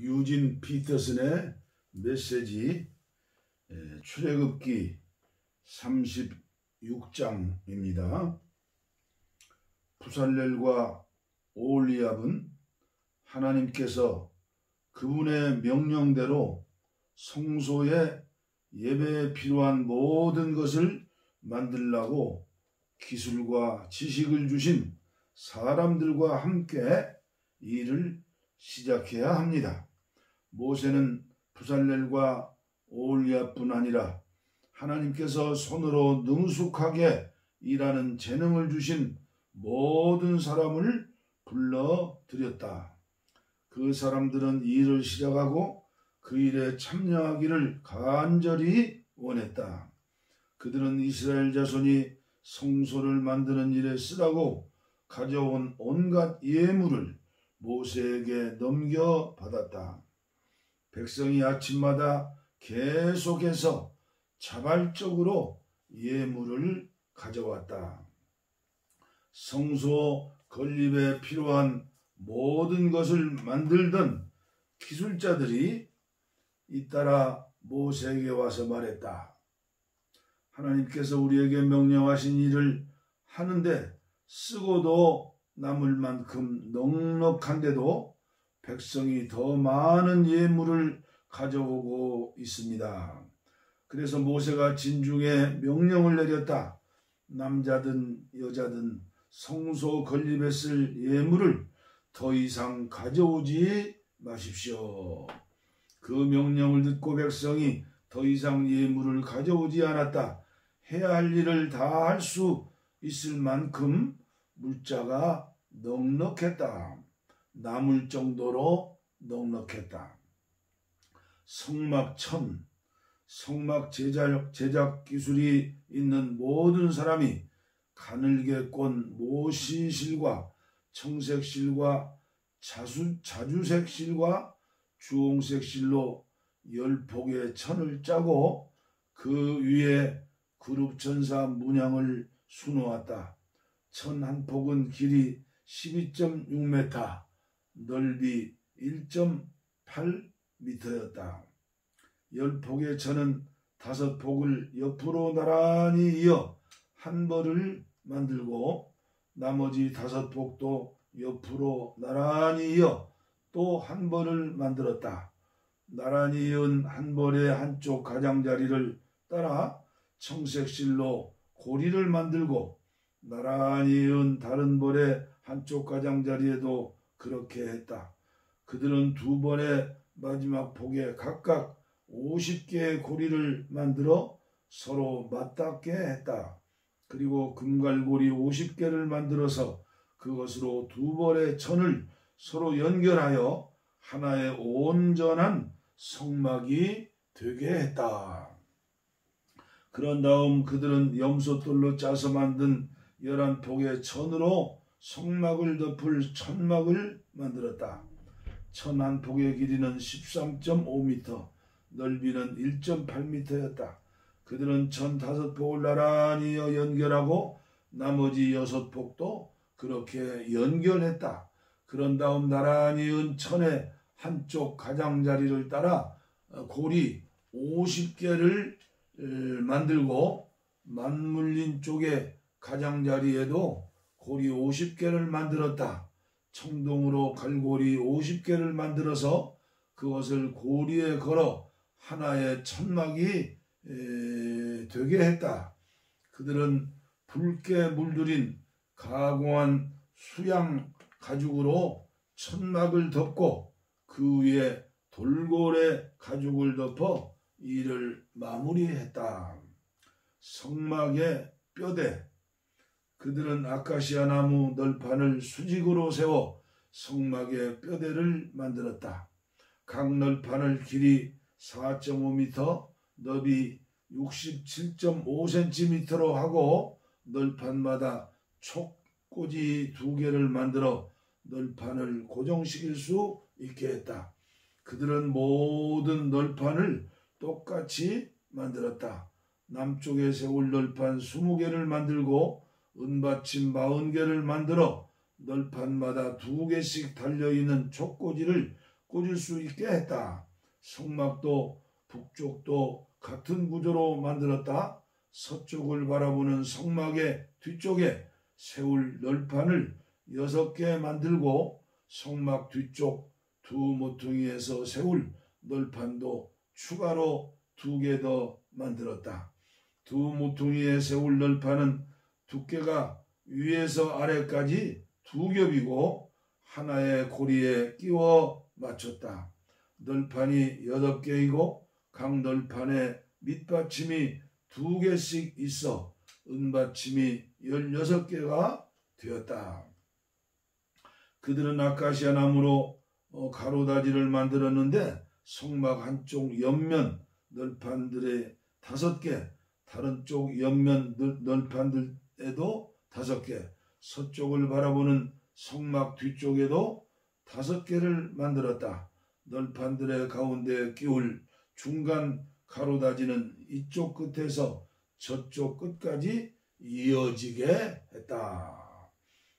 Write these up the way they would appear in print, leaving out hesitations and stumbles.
유진 피터슨의 메시지 출애굽기 36장입니다. 부살렐과 오홀리압은 하나님께서 그분의 명령대로 성소에 예배에 필요한 모든 것을 만들라고 기술과 지식을 주신 사람들과 함께 일을 시작해야 합니다. 모세는 부살렐과 오홀리압뿐 아니라 하나님께서 손으로 능숙하게 일하는 재능을 주신 모든 사람을 불러들였다. 그 사람들은 일을 시작하고 그 일에 참여하기를 간절히 원했다. 그들은 이스라엘 자손이 성소를 만드는 일에 쓰라고 가져온 온갖 예물을 모세에게 넘겨받았다. 백성이 아침마다 계속해서 자발적으로 예물을 가져왔다. 성소 건립에 필요한 모든 것을 만들던 기술자들이 잇따라 모세에게 와서 말했다. 하나님께서 우리에게 명령하신 일을 하는데 쓰고도 남을 만큼 넉넉한데도 백성이 더 많은 예물을 가져오고 있습니다. 그래서 모세가 진중에 명령을 내렸다. 남자든 여자든 성소 건립에 쓸 예물을 더 이상 가져오지 마십시오. 그 명령을 듣고 백성이 더 이상 예물을 가져오지 않았다. 해야 할 일을 다 할 수 있을 만큼 물자가 넉넉했다. 남을 정도로 넉넉했다. 성막 제작 기술이 있는 모든 사람이 가늘게 꼰 모시실과 청색실과 자주색실과 주홍색실로 10폭의 천을 짜고 그 위에 그룹천사 문양을 수놓았다. 천 한 폭은 길이 12.6m, 넓이 1.8m였다. 10폭의 천은 5폭을 옆으로 나란히 이어 한 벌을 만들고 나머지 5폭도 옆으로 나란히 이어 또 한 벌을 만들었다. 나란히 이은 한 벌의 한쪽 가장자리를 따라 청색실로 고리를 만들고 나란히 이은 다른 벌의 한쪽 가장자리에도 그렇게 했다. 그들은 두 벌의 마지막 폭에 각각 50개의 고리를 만들어 서로 맞닿게 했다. 그리고 금갈고리 50개를 만들어서 그것으로 두 벌의 천을 서로 연결하여 하나의 온전한 성막이 되게 했다. 그런 다음 그들은 염소돌로 짜서 만든 11폭의 천으로 성막을 덮을 천막을 만들었다. 천 한 폭의 길이는 13.5m, 넓이는 1.8m였다. 그들은 천 5폭을 나란히 연결하고 나머지 6폭도 그렇게 연결했다. 그런 다음 나란히 은 천의 한쪽 가장자리를 따라 고리 50개를 만들고 맞물린 쪽의 가장자리에도 고리 50개를 만들었다. 청동으로 갈고리 50개를 만들어서 그것을 고리에 걸어 하나의 천막이 되게 했다. 그들은 붉게 물들인 가공한 수양 가죽으로 천막을 덮고 그 위에 돌고래 가죽을 덮어 이를 마무리했다. 성막의 뼈대. 그들은 아카시아 나무 널판을 수직으로 세워 성막의 뼈대를 만들었다. 각 널판을 길이 4.5m, 넓이 67.5cm로 하고 널판마다 촉꽂이 2개를 만들어 널판을 고정시킬 수 있게 했다. 그들은 모든 널판을 똑같이 만들었다. 남쪽에 세울 널판 20개를 만들고 은받침 40개를 만들어 널판마다 2개씩 달려있는 촉꽂이를 꽂을 수 있게 했다. 성막도 북쪽도 같은 구조로 만들었다. 서쪽을 바라보는 성막의 뒤쪽에 세울 널판을 6개 만들고 성막 뒤쪽 두 모퉁이에서 세울 널판도 추가로 2개 더 만들었다. 두 모퉁이에 세울 널판은 두께가 위에서 아래까지 2겹이고 하나의 고리에 끼워 맞췄다. 널판이 8개이고 각 널판에 밑받침이 2개씩 있어 은받침이 16개가 되었다. 그들은 아카시아 나무로 가로다지를 만들었는데 성막 한쪽 옆면 널판들의 5개, 다른 쪽 옆면 널판들에도 5개, 서쪽을 바라보는 성막 뒤쪽에도 5개를 만들었다. 널판들의 가운데 끼울 중간 가로다지는 이쪽 끝에서 저쪽 끝까지 이어지게 했다.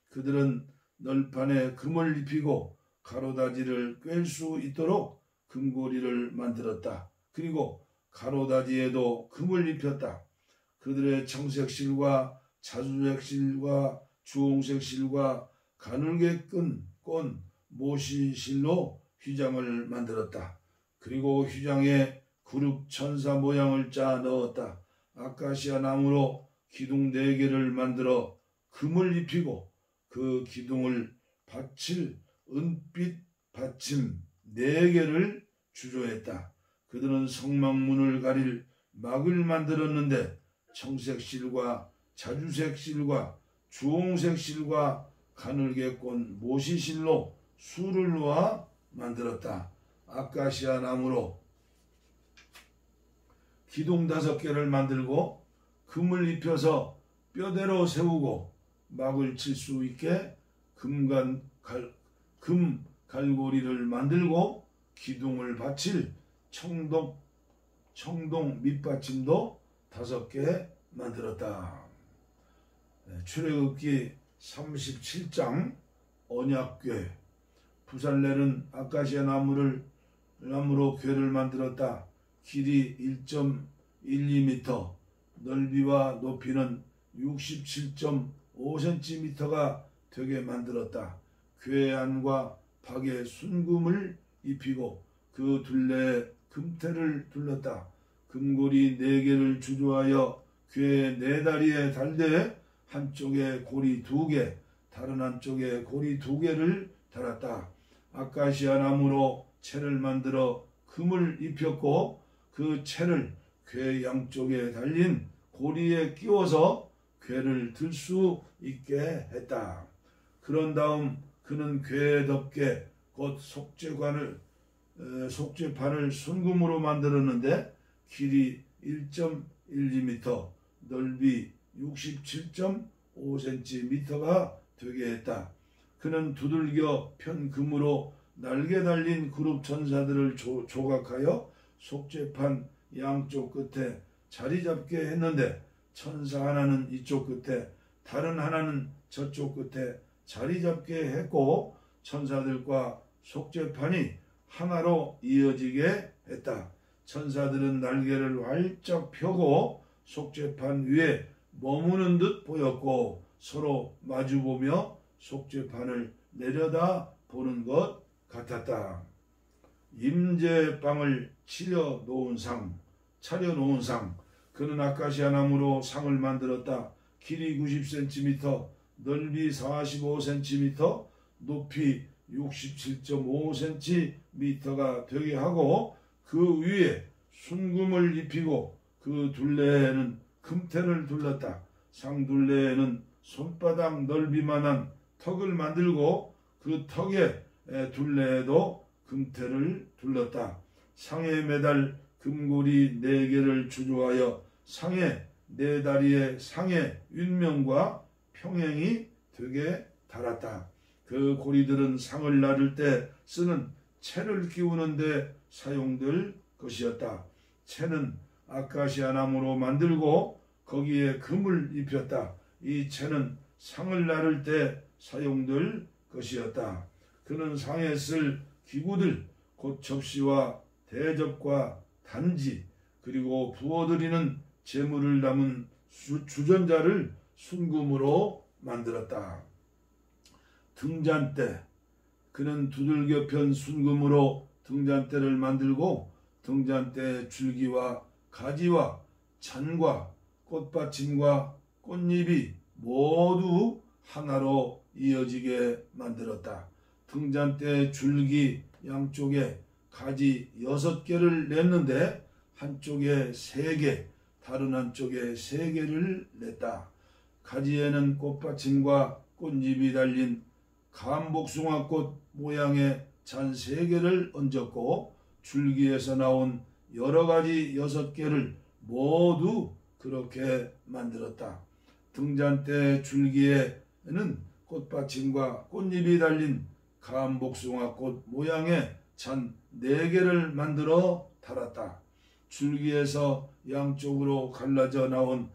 그들은 널판에 금을 입히고 가로다지를 꿰 수 있도록 금고리를 만들었다. 그리고 가로다지에도 금을 입혔다. 그들의 청색 실과 자주색 실과 주홍색 실과 가늘게 꼰 모시 실로 휘장을 만들었다. 그리고 휘장에 그룹 천사 모양을 짜 넣었다. 아카시아 나무로 기둥 4개를 만들어 금을 입히고 그 기둥을 받칠 은빛 받침 4개를 주조했다. 그들은 성막문을 가릴 막을 만들었는데 청색 실과 자주색 실과 주홍색 실과 가늘게 꼰 모시 실로 수를 놓아 만들었다. 아카시아 나무로 기둥 5개를 만들고 금을 입혀서 뼈대로 세우고 막을 칠 수 있게 금 갈고리를 만들고 기둥을 받칠 청동 밑받침도 5개 만들었다. 출애굽기 37장 언약궤. 부살렐은 아카시아 나무로 궤를 만들었다. 길이 1.12m, 넓이와 높이는 67.5cm가 되게 만들었다. 궤 안과 박에 순금을 입히고 그 둘레에 금테를 둘렀다. 금고리 4개를 주조하여 궤 4다리에 달되 한쪽에 고리 2개, 다른 한쪽에 고리 2개를 달았다. 아카시아 나무로 채를 만들어 금을 입혔고 그 채를 궤 양쪽에 달린 고리에 끼워서 궤를 들 수 있게 했다. 그런 다음 그는 궤에 덮개 곧 속죄판을 순금으로 만들었는데 길이 1.12m, 넓이 67.5cm가 되게 했다. 그는 두들겨 편 금으로 날개 달린 그룹 천사들을 조각하여 속죄판 양쪽 끝에 자리 잡게 했는데 천사 하나는 이쪽 끝에 다른 하나는 저쪽 끝에 자리 잡게 했고 천사들과 속죄판이 하나로 이어지게 했다. 천사들은 날개를 활짝 펴고 속죄판 위에 머무는 듯 보였고 서로 마주보며 속죄판을 내려다 보는 것 같았다. 임재방을 차려놓은 상. 그는 아카시아 나무로 상을 만들었다. 길이 90cm, 넓이 45cm, 높이 67.5cm가 되게 하고 그 위에 순금을 입히고 그 둘레에는 금테를 둘렀다. 상 둘레에는 손바닥 넓이만한 턱을 만들고 그 턱의 둘레에도 금테를 둘렀다. 상에 매달 금고리 4개를 주조하여 상의 4다리에 상의 윗면과 평행이 되게 달았다. 그 고리들은 상을 나를 때 쓰는 채를 끼우는 데 사용될 것이었다. 채는 아카시아 나무로 만들고 거기에 금을 입혔다. 이 채는 상을 나를 때 사용될 것이었다. 그는 상에 쓸 기구들 곧 접시와 대접과 단지 그리고 부어드리는 제물을 담은 주전자를 순금으로 만들었다. 등잔대 그는 두들겨 편 순금으로 등잔대를 만들고 등잔대 줄기와 가지와 잔과 꽃받침과 꽃잎이 모두 하나로 이어지게 만들었다. 등잔대 줄기 양쪽에 가지 6개를 냈는데 한쪽에 3개, 다른 한쪽에 3개를 냈다. 가지에는 꽃받침과 꽃잎이 달린 감복숭아꽃 모양의 잔 3개를 얹었고 줄기에서 나온 여러가지 6개를 모두 그렇게 만들었다. 등잔대 줄기에는 꽃받침과 꽃잎이 달린 감복숭아꽃 모양의 잔 4개를 만들어 달았다. 줄기에서 양쪽으로 갈라져 나온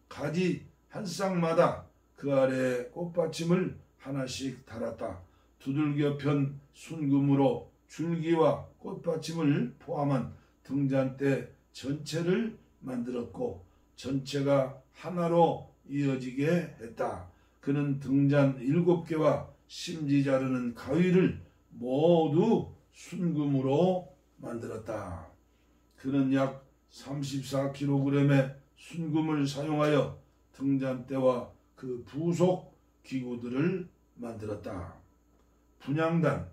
가지 한 쌍마다 그 아래 꽃받침을 하나씩 달았다. 두들겨 편 순금으로 줄기와 꽃받침을 포함한 등잔대 전체를 만들었고 전체가 하나로 이어지게 했다. 그는 등잔 7개와 심지 자르는 가위를 모두 순금으로 만들었다. 그는 약 34kg의 순금을 사용하여 등잔대와 그 부속 기구들을 만들었다. 분향단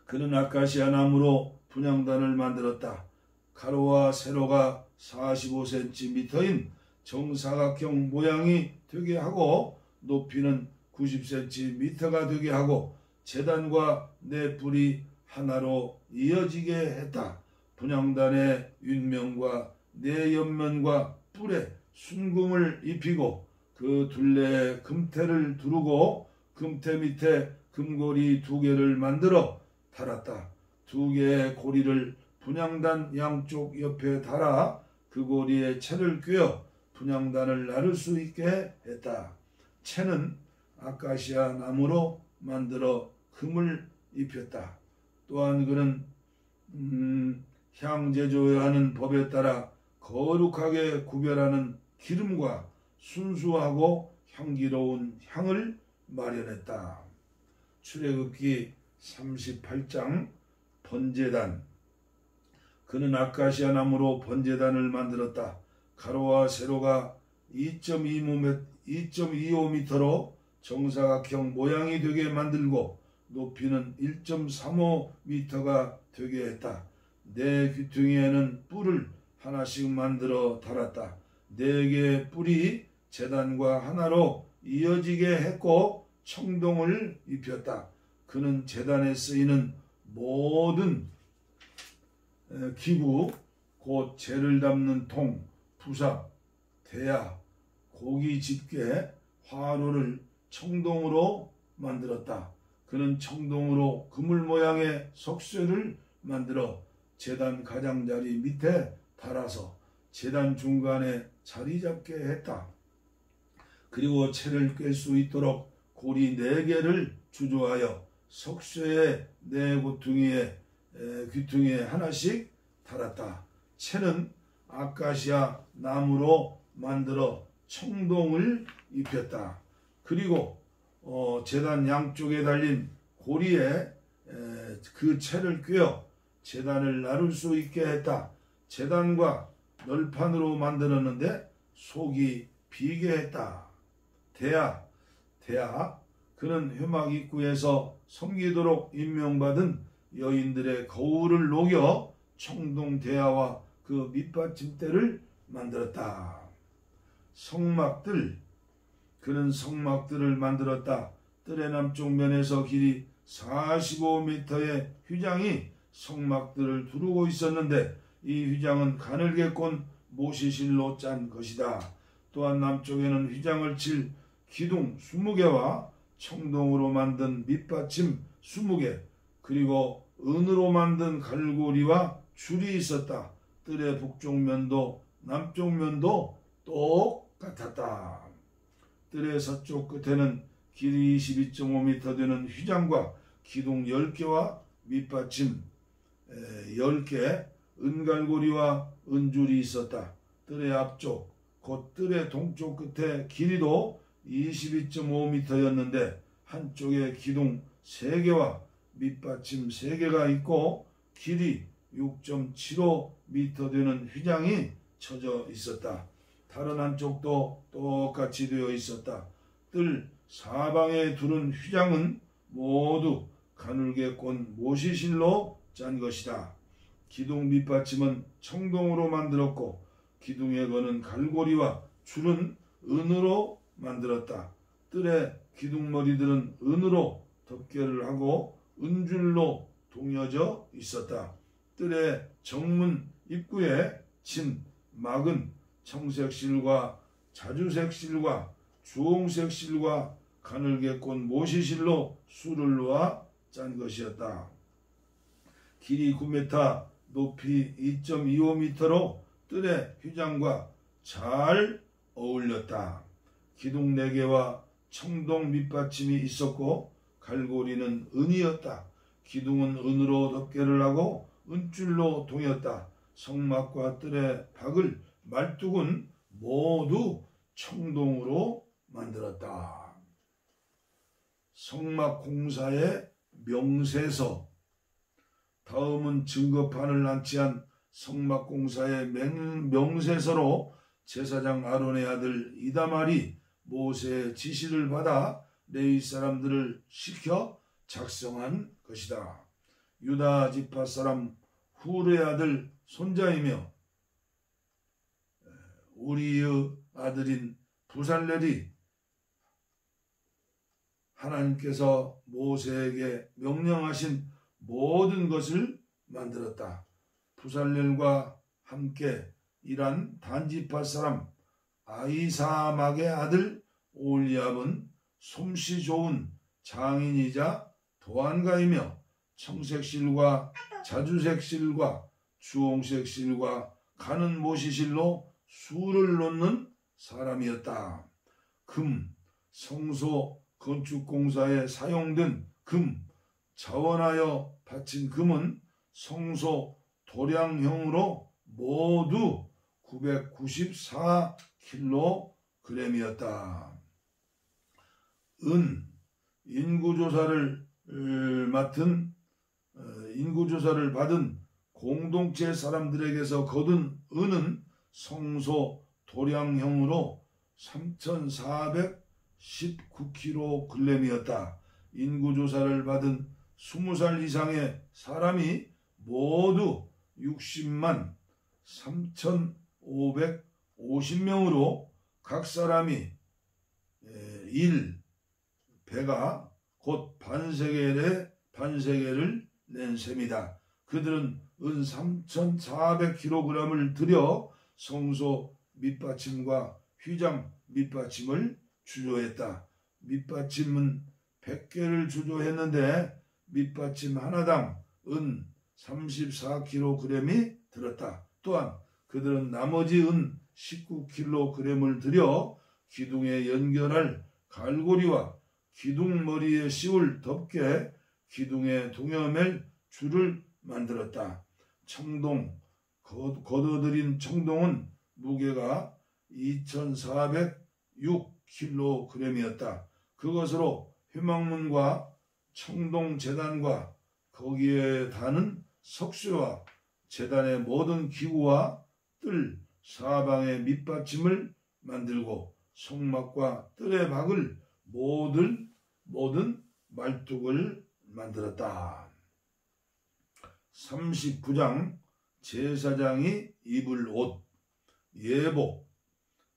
그는 아카시아 나무로 분향단을 만들었다. 가로와 세로가 45cm인 정사각형 모양이 되게 하고 높이는 90cm가 되게 하고 제단과 네 뿔이 하나로 이어지게 했다. 분향단의 윗면과 네 옆면과 뿔에 순금을 입히고 그 둘레에 금태를 두르고 금태 밑에 금고리 2개를 만들어 달았다. 2개의 고리를 분향단 양쪽 옆에 달아 그 고리에 채를 꿰어 분향단을 나를 수 있게 했다. 채는 아카시아 나무로 만들어 금을 입혔다. 또한 그는 향 제조하는 법에 따라 거룩하게 구별하는 기름과 순수하고 향기로운 향을 마련했다. 출애굽기 38장 번제단 그는 아카시아 나무로 번제단을 만들었다. 가로와 세로가 2.25m로 정사각형 모양이 되게 만들고 높이는 1.35m가 되게 했다. 네 귀퉁이에는 뿔을 하나씩 만들어 달았다. 4개의 뿔이 제단과 하나로 이어지게 했고 청동을 입혔다. 그는 제단에 쓰이는 모든 기구 곧 재를 담는 통, 부삽, 대야, 고기 집게, 화로를 청동으로 만들었다. 그는 청동으로 그물 모양의 석쇠를 만들어 제단 가장자리 밑에 달아서 제단 중간에 자리 잡게 했다. 그리고 채를 꿰 수 있도록 고리 4개를 주조하여 석쇠의 4 귀퉁이에 하나씩 달았다. 채는 아카시아 나무로 만들어 청동을 입혔다. 그리고 제단 양쪽에 달린 고리에 그 채를 꿰어 제단을 나를 수 있게 했다. 제단과 널판으로 만들었는데 속이 비게 했다. 대야 그는 회막 입구에서 섬기도록 임명받은 여인들의 거울을 녹여 청동 대야와 그 밑받침대를 만들었다. 성막들 그는 성막들을 만들었다. 뜰의 남쪽 면에서 길이 45m의 휘장이 성막들을 두르고 있었는데 이 휘장은 가늘게 꼰 모시실로 짠 것이다. 또한 남쪽에는 휘장을 칠 기둥 20개와 청동으로 만든 밑받침 20개 그리고 은으로 만든 갈고리와 줄이 있었다. 뜰의 북쪽 면도 남쪽 면도 똑같았다. 뜰의 서쪽 끝에는 길이 22.5m 되는 휘장과 기둥 10개와 밑받침 10개 은갈고리와 은줄이 있었다. 뜰의 앞쪽 곧 뜰의 동쪽 끝에 길이도 22.5m였는데 한쪽에 기둥 3개와 밑받침 3개가 있고 길이 6.75m 되는 휘장이 쳐져 있었다. 다른 한쪽도 똑같이 되어 있었다. 뜰 사방에 두른 휘장은 모두 가늘게 꼰 모시실로 짠 것이다. 기둥 밑받침은 청동으로 만들었고 기둥에 거는 갈고리와 줄은 은으로 만들었다. 뜰의 기둥머리들은 은으로 덮개를 하고 은줄로 동여져 있었다. 뜰의 정문 입구에 친 막은 청색 실과 자주색 실과 주홍색 실과 가늘게 꼰 모시실로 술을 놓아 짠 것이었다. 길이 9m, 높이 2.25m로 뜰의 휘장과 잘 어울렸다. 기둥 4개와 청동 밑받침이 있었고 갈고리는 은이었다. 기둥은 은으로 덮개를 하고 은줄로 동였다. 성막과 뜰의 박을 말뚝은 모두 청동으로 만들었다. 성막 공사의 명세서. 다음은 증거판을 안치한 성막 공사의 명세서로 제사장 아론의 아들 이다말이 모세의 지시를 받아 레위 사람들을 시켜 작성한 것이다. 유다 지파 사람 훌의 아들 손자이며 우리의 아들인 부살렐이 하나님께서 모세에게 명령하신 모든 것을 만들었다. 부살렐과 함께 일한 단지파 사람 아이사막의 아들 올리압은 솜씨 좋은 장인이자 도안가이며 청색 실과 자주색 실과 주홍색 실과 가는 모시실로 술을 놓는 사람이었다. 금, 성소 건축공사에 사용된 금, 자원하여 바친 금은 성소 도량형으로 모두 994kg이었다. 은, 인구조사를 받은 공동체 사람들에게서 거둔 은은 성소 도량형으로 3419kg이었다. 인구조사를 받은 20살 이상의 사람이 모두 60만 3,550명으로 각 사람이 1배가 곧 반세겔을 낸 셈이다. 그들은 은 3,400kg을 들여 성소 밑받침과 휘장 밑받침을 주조했다. 밑받침은 100개를 주조했는데 밑받침 하나당 은 34kg이 들었다. 또한 그들은 나머지 은 19kg을 들여 기둥에 연결할 갈고리와 기둥머리에 씌울 덮개, 기둥에 동여맬 줄을 만들었다. 청동, 걷어들인 청동은 무게가 2,406kg이었다. 그것으로 회막문과 청동 제단과 거기에 다는 석쇠와 제단의 모든 기구와 뜰 사방의 밑받침을 만들고 성막과 뜰의 박을 모든 말뚝을 만들었다. 39장 제사장이 입을 옷, 예복.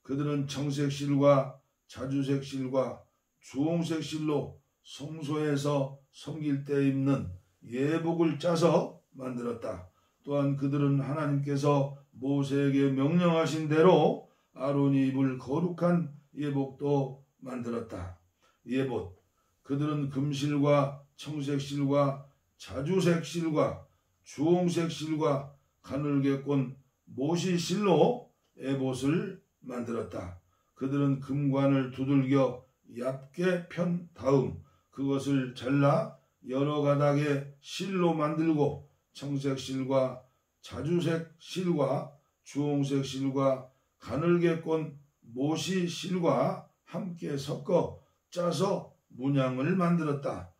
그들은 청색 실과 자주색 실과 주홍색 실로 성소에서 섬길 때 입는 예복을 짜서 만들었다. 또한 그들은 하나님께서 모세에게 명령하신 대로 아론이 입을 거룩한 예복도 만들었다. 예복. 그들은 금실과 청색실과 자주색 실과 주홍색 실과 가늘게 꼰 모시실로 에봇을 만들었다. 그들은 금관을 두들겨 얇게 편 다음 그것을 잘라 여러 가닥의 실로 만들고 청색 실과 자주색 실과 주홍색 실과 가늘게 꼰 모시 실과 함께 섞어 짜서 문양을 만들었다.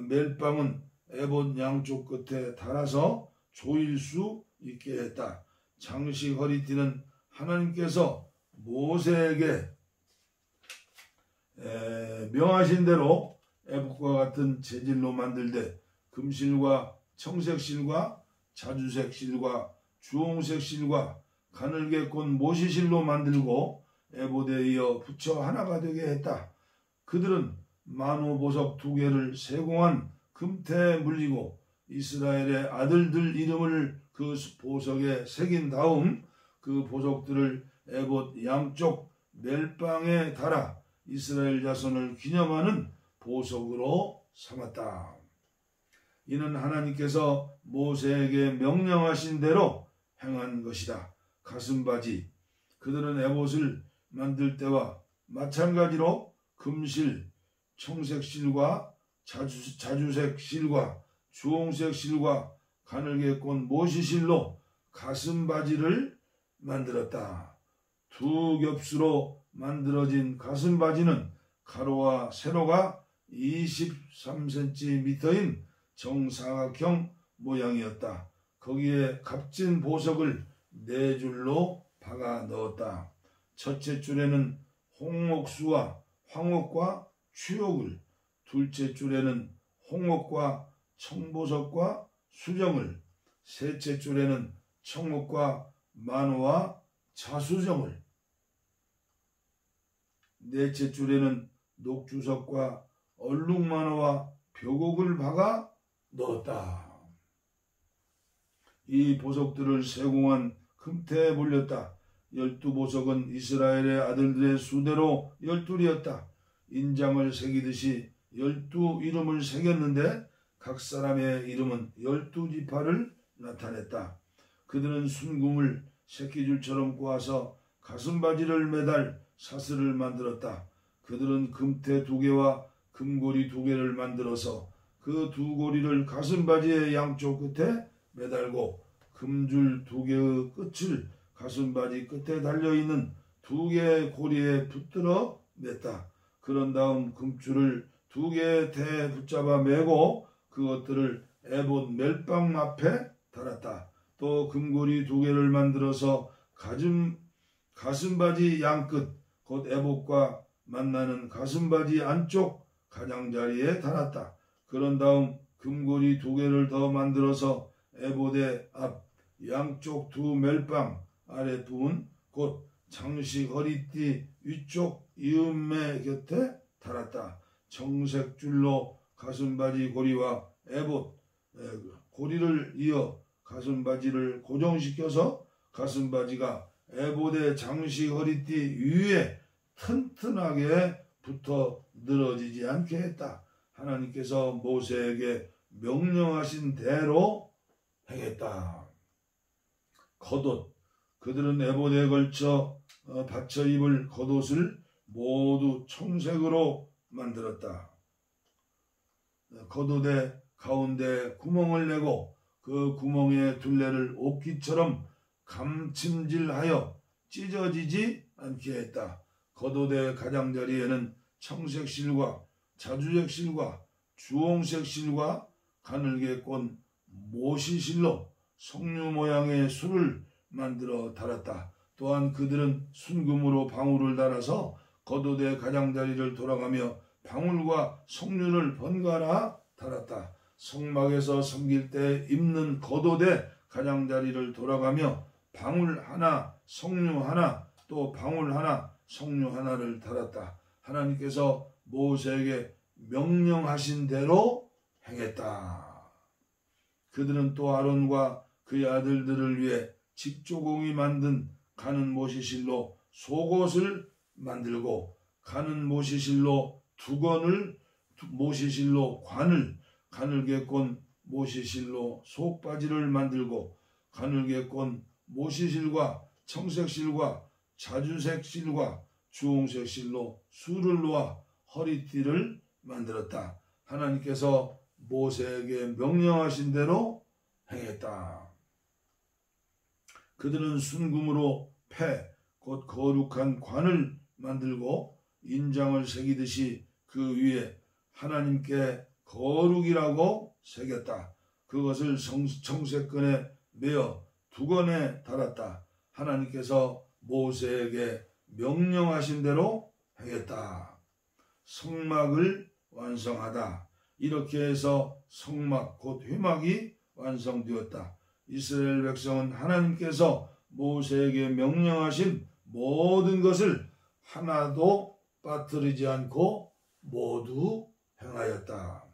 멜빵은 에봇 양쪽 끝에 달아서 조일 수 있게 했다. 장식 허리띠는 하나님께서 모세에게 명하신 대로 에봇과 같은 재질로 만들되 금실과 청색실과 자주색 실과 주홍색 실과 가늘게 꼰 모시실로 만들고 에봇에 이어 붙여 하나가 되게 했다. 그들은 만호보석 2개를 세공한 금태에 물리고 이스라엘의 아들들 이름을 그 보석에 새긴 다음 그 보석들을 에봇 양쪽 멜빵에 달아 이스라엘 자손을 기념하는 보석으로 삼았다. 이는 하나님께서 모세에게 명령하신 대로 행한 것이다. 가슴바지. 그들은 에봇을 만들 때와 마찬가지로 금실, 청색 실과 자주색 실과 주홍색 실과 가늘게 꼰 모시실로 가슴바지를 만들었다. 2겹수로 만들어진 가슴바지는 가로와 세로가 23cm인 정사각형 모양이었다. 거기에 값진 보석을 4줄로 박아 넣었다. 첫째 줄에는 홍옥수와 황옥과 추옥을, 둘째 줄에는 홍옥과 청보석과 수정을, 셋째 줄에는 청옥과 만호와 자수정을, 넷째 줄에는 녹주석과 얼룩만호와 벽옥을 박아 넣었다. 이 보석들을 세공한 금태에 몰렸다. 12보석은 이스라엘의 아들들의 수대로 12이었다. 인장을 새기듯이 12 이름을 새겼는데 각 사람의 이름은 12지파를 나타냈다. 그들은 순금을 새끼줄처럼 꼬아서 가슴바지를 매달 사슬을 만들었다. 그들은 금태 2개와 금고리 2개를 만들어서 그 2고리를 가슴바지의 양쪽 끝에 매달고 금줄 2개의 끝을 가슴바지 끝에 달려있는 2개의 고리에 붙들어 맸다. 그런 다음 금줄을 2개의 대에 붙잡아 매고 그것들을 에봇 멜빵 앞에 달았다. 또 금고리 2개를 만들어서 가슴바지 양끝 곧 에봇과 만나는 가슴바지 안쪽 가장자리에 달았다. 그런 다음 금고리 2개를 더 만들어서 에봇의 앞 양쪽 2 멜빵 아랫부분 곧 장식 허리띠 위쪽 이음매 곁에 달았다. 청색 줄로 가슴바지 고리와 에봇 고리를 이어 가슴바지를 고정시켜서 가슴바지가 에봇의 장식 허리띠 위에 튼튼하게 붙어 늘어지지 않게 했다. 하나님께서 모세에게 명령하신 대로 행했다. 겉옷. 그들은 에봇에 걸쳐 받쳐 입을 겉옷을 모두 청색으로 만들었다. 겉옷의 가운데 구멍을 내고 그 구멍의 둘레를 옥기처럼 감침질하여 찢어지지 않게 했다. 겉옷의 가장자리에는 청색 실과 자주색 실과 주홍색 실과 가늘게 꼰 모시실로 석류 모양의 술을 만들어 달았다. 또한 그들은 순금으로 방울을 달아서 겉옷의 가장자리를 돌아가며 방울과 석류를 번갈아 달았다. 성막에서 섬길 때 입는 겉옷의 가장자리를 돌아가며 방울 하나, 석류 하나, 또 방울 하나, 석류 하나를 달았다. 하나님께서 모세에게 명령하신 대로 행했다. 그들은 또 아론과 그의 아들들을 위해 직조공이 만든 가는 모시실로 속옷을 만들고 가는 모시실로 두건을 모시실로 관을 가늘게 꼰 모시실로 속바지를 만들고 가늘게 꼰 모시실과 청색실과 자주색 실과 주홍색 실로 술을 놓아 허리띠를 만들었다. 하나님께서 모세에게 명령하신 대로 행했다. 그들은 순금으로 곧 거룩한 관을 만들고 인장을 새기듯이 그 위에 하나님께 거룩이라고 새겼다. 그것을 청색끈에 매어 두건에 달았다. 하나님께서 모세에게 명령하신 대로 행했다. 성막을 완성하다. 이렇게 해서 성막 곧 회막이 완성되었다. 이스라엘 백성은 하나님께서 모세에게 명령하신 모든 것을 하나도 빠뜨리지 않고 모두 행하였다.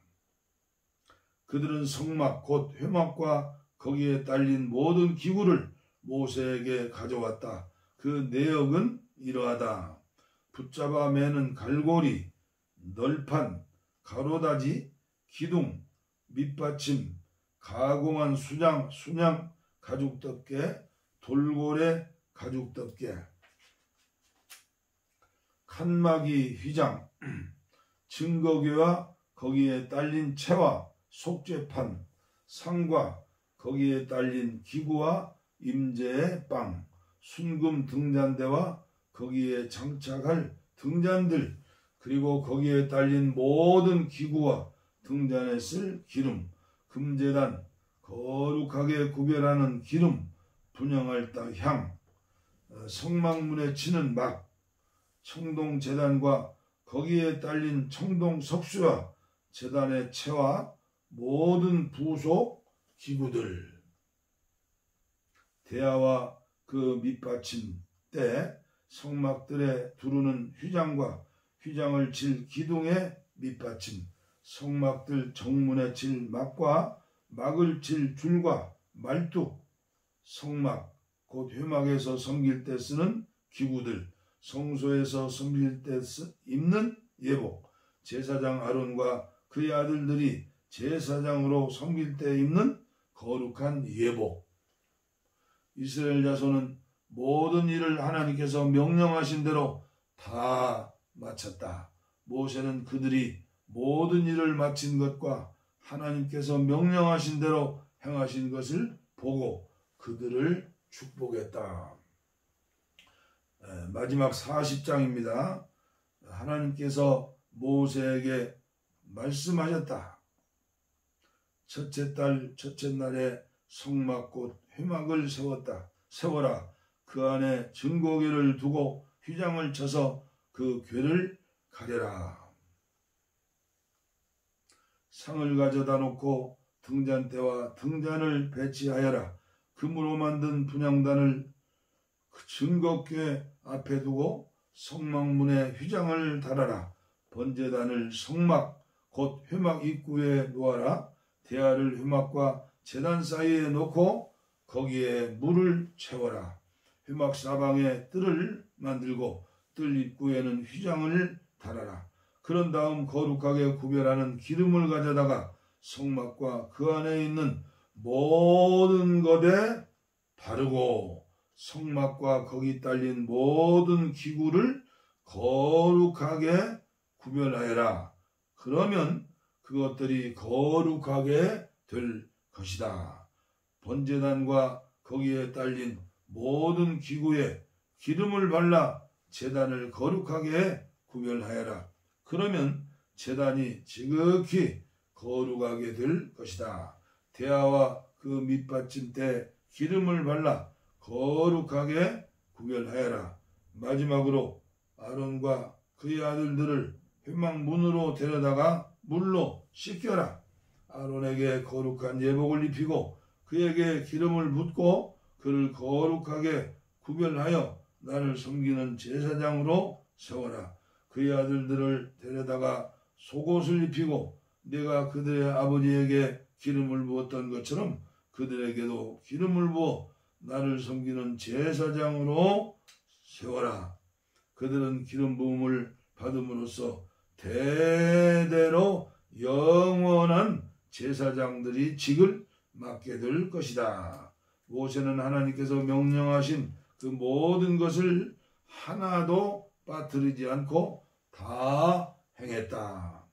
그들은 성막 곧 회막과 거기에 딸린 모든 기구를 모세에게 가져왔다. 그 내역은 이러하다. 붙잡아 매는 갈고리, 널판, 가로다지, 기둥, 밑받침, 가공한 순양 가죽덮개, 돌고래 가죽덮개, 칸막이 휘장, 증거궤와 거기에 딸린 채와 속죄판, 상과 거기에 딸린 기구와 임재의 빵, 순금 등잔대와 거기에 장착할 등잔들, 그리고 거기에 딸린 모든 기구와 등잔에 쓸 기름, 금제단, 거룩하게 구별하는 기름, 분향할 향, 성막문에 치는 막, 청동제단과 거기에 딸린 청동석수와 제단의 채와 모든 부속 기구들, 대야와 그 밑받침 때 성막들에 두르는 휘장과 휘장을 칠 기둥의 밑받침, 성막들 정문에 칠 막과 막을 칠 줄과 말뚝, 성막 곧 회막에서 섬길 때 쓰는 기구들, 성소에서 섬길 때 입는 예복, 제사장 아론과 그의 아들들이 제사장으로 섬길 때 입는 거룩한 예복. 이스라엘 자손은 모든 일을 하나님께서 명령하신 대로 다 마쳤다. 모세는 그들이 모든 일을 마친 것과 하나님께서 명령하신 대로 행하신 것을 보고 그들을 축복했다. 마지막 40장입니다. 하나님께서 모세에게 말씀하셨다. 첫째 달 첫째 날에 성막 곧 회막을 세워라. 그 안에 증거궤를 두고 휘장을 쳐서 그 궤를 가려라. 상을 가져다 놓고 등잔대와 등잔을 배치하여라. 금으로 만든 분향단을 그 증거궤 앞에 두고 성막문에 휘장을 달아라. 번제단을 성막 곧 회막 입구에 놓아라. 대야를 회막과 제단 사이에 놓고 거기에 물을 채워라. 회막 사방에 뜰을 만들고 뜰 입구에는 휘장을 달아라. 그런 다음 거룩하게 구별하는 기름을 가져다가 성막과 그 안에 있는 모든 것에 바르고 성막과 거기 딸린 모든 기구를 거룩하게 구별하여라. 그러면 그것들이 거룩하게 될 것이다. 번제단과 거기에 딸린 모든 기구에 기름을 발라 제단을 거룩하게 구별하여라. 그러면 제단이 지극히 거룩하게 될 것이다. 대야와 그 밑받침대 기름을 발라 거룩하게 구별하여라. 마지막으로 아론과 그의 아들들을 회막 문으로 데려다가 물로 씻겨라. 아론에게 거룩한 예복을 입히고 그에게 기름을 붓고 그를 거룩하게 구별하여 나를 섬기는 제사장으로 세워라. 그의 아들들을 데려다가 속옷을 입히고 내가 그들의 아버지에게 기름을 부었던 것처럼 그들에게도 기름을 부어 나를 섬기는 제사장으로 세워라. 그들은 기름 부음을 받음으로써 대대로 영원한 제사장들이 직을 맡게 될 것이다. 모세는 하나님께서 명령하신 그 모든 것을 하나도 빠뜨리지 않고 다 행했다.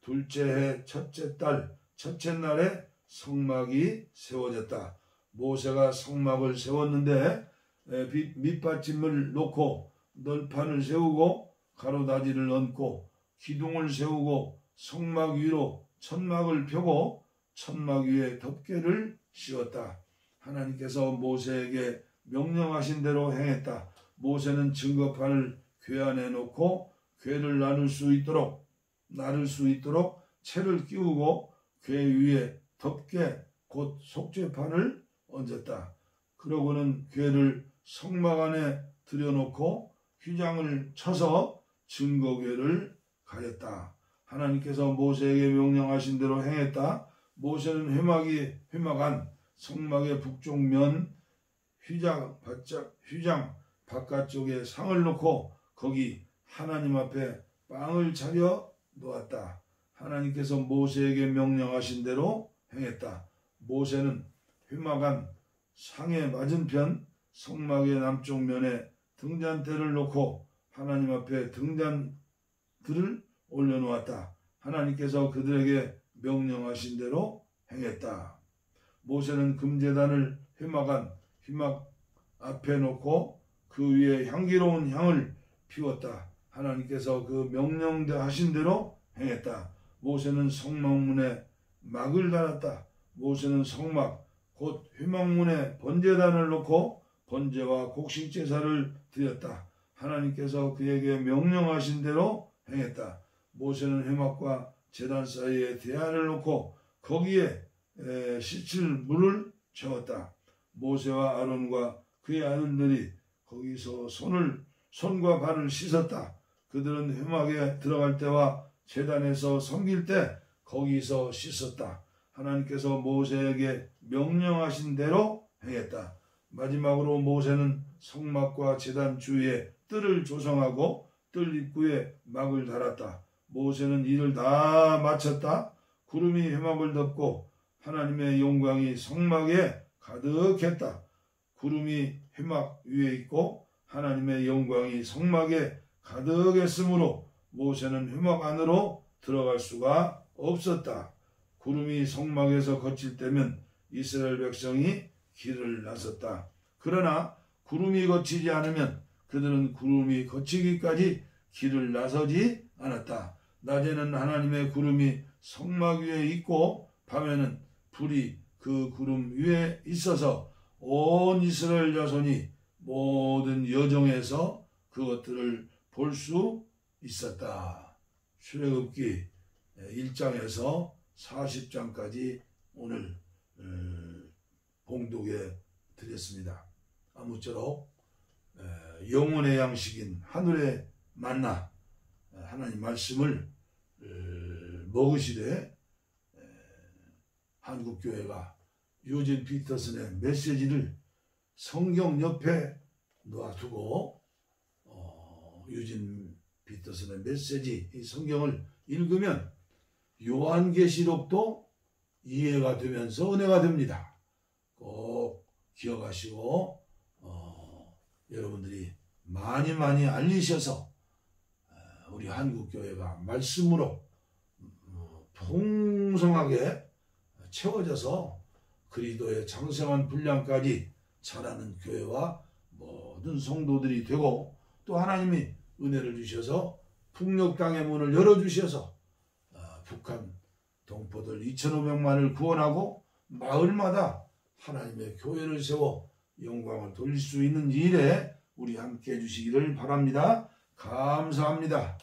둘째 해 첫째 달 첫째 날에 성막이 세워졌다. 모세가 성막을 세웠는데 밑받침을 놓고 널판을 세우고 가로다지를 얹고 기둥을 세우고 성막 위로 천막을 펴고 천막 위에 덮개를 씌웠다. 하나님께서 모세에게 명령하신 대로 행했다. 모세는 증거판을 궤 안에 놓고 궤를 나눌 수 있도록 채를 끼우고 궤 위에 덮개 곧 속죄판을 얹었다. 그러고는 궤를 성막 안에 들여놓고 휘장을 쳐서 증거궤를 가렸다. 하나님께서 모세에게 명령하신 대로 행했다. 모세는 회막 안 성막의 북쪽 면 휘장 바깥쪽에 상을 놓고 거기 하나님 앞에 빵을 차려 놓았다. 하나님께서 모세에게 명령하신 대로 행했다. 모세는 회막 안 상의 맞은편 성막의 남쪽 면에 등잔대를 놓고 하나님 앞에 등잔들을 올려놓았다. 하나님께서 그들에게 명령하신 대로 행했다. 모세는 금제단을 회막 앞에 놓고 그 위에 향기로운 향을 피웠다. 하나님께서 그 명령하신 대로 행했다. 모세는 성막문에 막을 달았다. 모세는 성막 곧 회막문에 번제단을 놓고 번제와 곡식제사를 드렸다. 하나님께서 그에게 명령하신 대로 행했다. 모세는 회막과 제단 사이에 대안을 놓고 거기에 씻을 물을 채웠다. 모세와 아론과 그의 아들들이 거기서 손과 발을 씻었다. 그들은 회막에 들어갈 때와 제단에서 섬길 때 거기서 씻었다. 하나님께서 모세에게 명령하신 대로 행했다. 마지막으로 모세는 성막과 제단 주위에 뜰을 조성하고 뜰 입구에 막을 달았다. 모세는 일을 다 마쳤다. 구름이 회막을 덮고 하나님의 영광이 성막에 가득했다. 구름이 회막 위에 있고 하나님의 영광이 성막에 가득했으므로 모세는 회막 안으로 들어갈 수가 없었다. 구름이 성막에서 거칠 때면 이스라엘 백성이 길을 나섰다. 그러나 구름이 거치지 않으면 그들은 구름이 거치기까지 길을 나서지 않았다. 낮에는 하나님의 구름이 성막 위에 있고 밤에는 불이 그 구름 위에 있어서 온 이스라엘 자손이 모든 여정에서 그것들을 볼 수 있었다. 출애굽기 1장에서 40장까지 오늘 봉독해 드렸습니다. 아무쪼록 영혼의 양식인 하늘의 만나 하나님 말씀을 먹으시되 한국교회가 유진 피터슨의 메시지를 성경 옆에 놔두고 유진 피터슨의 메시지 이 성경을 읽으면 요한계시록도 이해가 되면서 은혜가 됩니다. 꼭 기억하시고 여러분들이 많이 알리셔서 우리 한국교회가 말씀으로 풍성하게 채워져서 그리스도의 장성한 분량까지 자라는 교회와 모든 성도들이 되고 또 하나님이 은혜를 주셔서 북녘 땅의 문을 열어주셔서 북한 동포들 2,500만을 구원하고 마을마다 하나님의 교회를 세워 영광을 돌릴 수 있는 일에 우리 함께 해주시기를 바랍니다. 감사합니다.